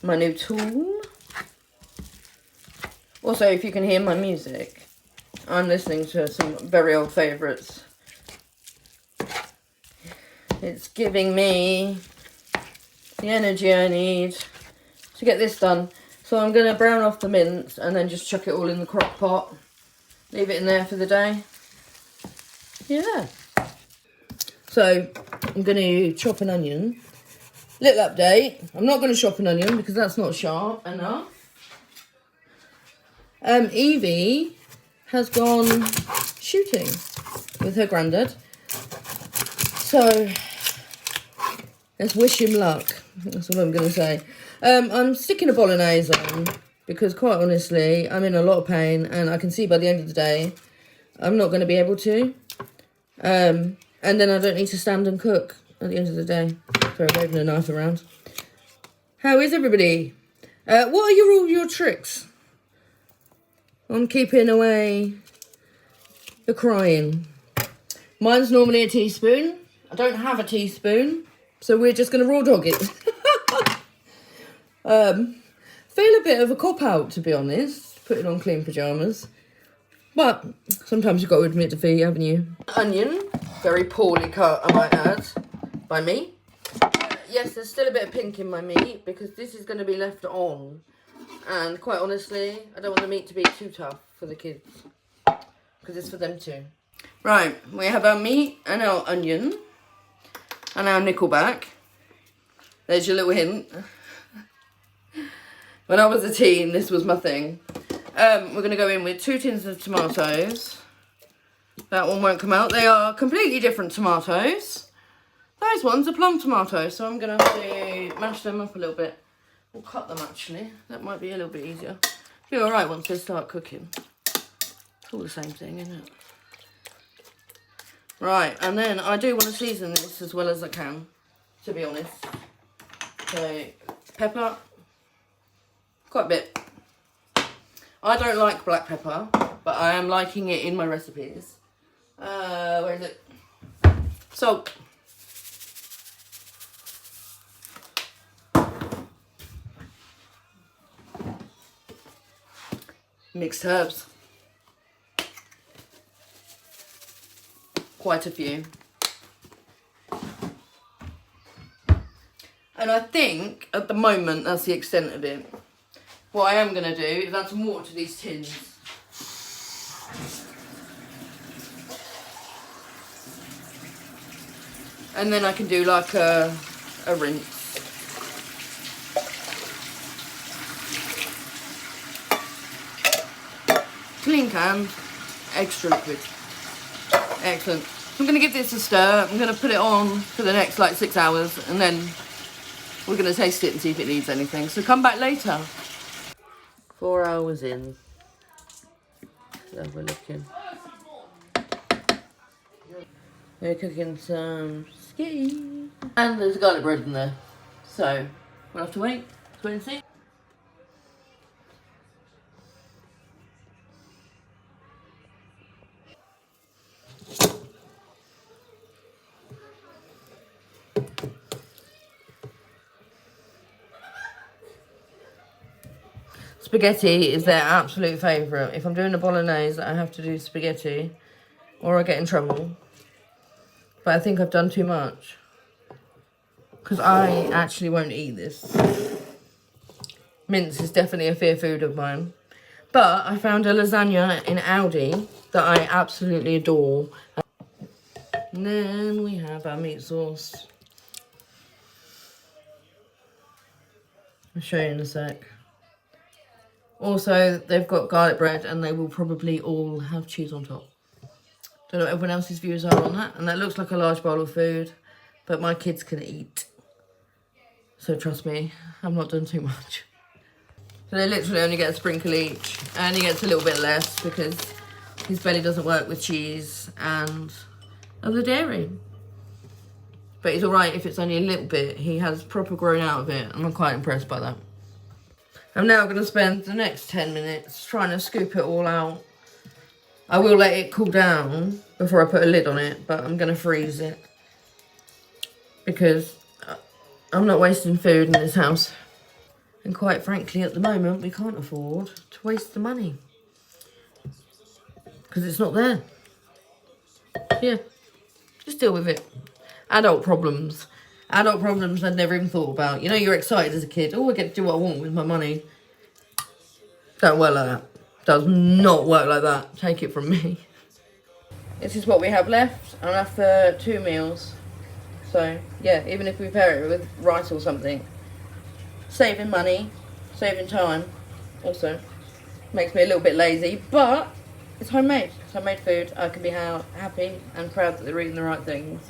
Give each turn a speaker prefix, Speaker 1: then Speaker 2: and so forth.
Speaker 1: my new tool. Also, if you can hear my music, I'm listening to some very old favourites. It's giving me the energy I need to get this done. So I'm going to brown off the mince and then just chuck it all in the crock pot. Leave it in there for the day. Yeah. So I'm going to chop an onion. Little update. I'm not going to chop an onion because that's not sharp enough. Evie has gone shooting with her granddad. So let's wish him luck. That's what I'm going to say. I'm sticking a bolognese on because quite honestly, I'm in a lot of pain and I can see by the end of the day, I'm not going to be able to. And then I don't need to stand and cook at the end of the day. Sorry, waving a knife around. How is everybody? What are all your tricks on keeping away the crying? Mine's normally a teaspoon. I don't have a teaspoon, so we're just going to raw dog it. Feel a bit of a cop-out, to be honest, putting on clean pyjamas. But sometimes you've got to admit defeat, haven't you? Onion, very poorly cut, I might add, by me. Yes, there's still a bit of pink in my meat because this is going to be left on. And quite honestly, I don't want the meat to be too tough for the kids because it's for them too. Right, we have our meat and our onion and our Nickelback. There's your little hint. When I was a teen, this was my thing. We're going to go in with 2 tins of tomatoes. That one won't come out. They are completely different tomatoes. Those ones are plum tomatoes, so I'm going to have to mash them up a little bit. We'll cut them actually. That might be a little bit easier. Be alright once they start cooking. It's all the same thing, isn't it? Right, and then I do want to season this as well as I can, to be honest. So, pepper. Quite a bit. I don't like black pepper, but I am liking it in my recipes. Where is it? Salt. Mixed herbs. Quite a few. And I think, at the moment, that's the extent of it. What I am going to do is add some water to these tins. And then I can do like a rinse. Clean can, extra liquid. Excellent. So I'm going to give this a stir. I'm going to put it on for the next like 6 hours and then we're going to taste it and see if it needs anything. So come back later. 4 hours in. So we're looking. We're cooking some skitty. And there's garlic bread in there. So we'll have to wait and see. Spaghetti is their absolute favourite. If I'm doing a bolognese, I have to do spaghetti or I get in trouble. But I think I've done too much. Because I actually won't eat this. Mince is definitely a fear food of mine. But I found a lasagna in Aldi that I absolutely adore. And then we have our meat sauce. I'll show you in a sec. Also, they've got garlic bread and they will probably all have cheese on top. Don't know what everyone else's views are on that. And that looks like a large bowl of food, but my kids can eat. So trust me, I've not done too much. So they literally only get a sprinkle each. And he gets a little bit less because his belly doesn't work with cheese and of the dairy. But he's alright if it's only a little bit. He has proper grown out of it and I'm quite impressed by that. I'm now going to spend the next 10 minutes trying to scoop it all out. I will let it cool down before I put a lid on it, but I'm going to freeze it. Because I'm not wasting food in this house. And quite frankly, at the moment, we can't afford to waste the money. Because it's not there. Yeah, just deal with it. Adult problems. Adult problems I'd never even thought about. You know, you're excited as a kid. Oh, I get to do what I want with my money. Don't work like that. Does not work like that. Take it from me. This is what we have left. Enough for 2 meals. So, yeah, even if we pair it with rice or something. Saving money. Saving time. Also. Makes me a little bit lazy. But it's homemade. It's homemade food. I can be happy and proud that they're eating the right things.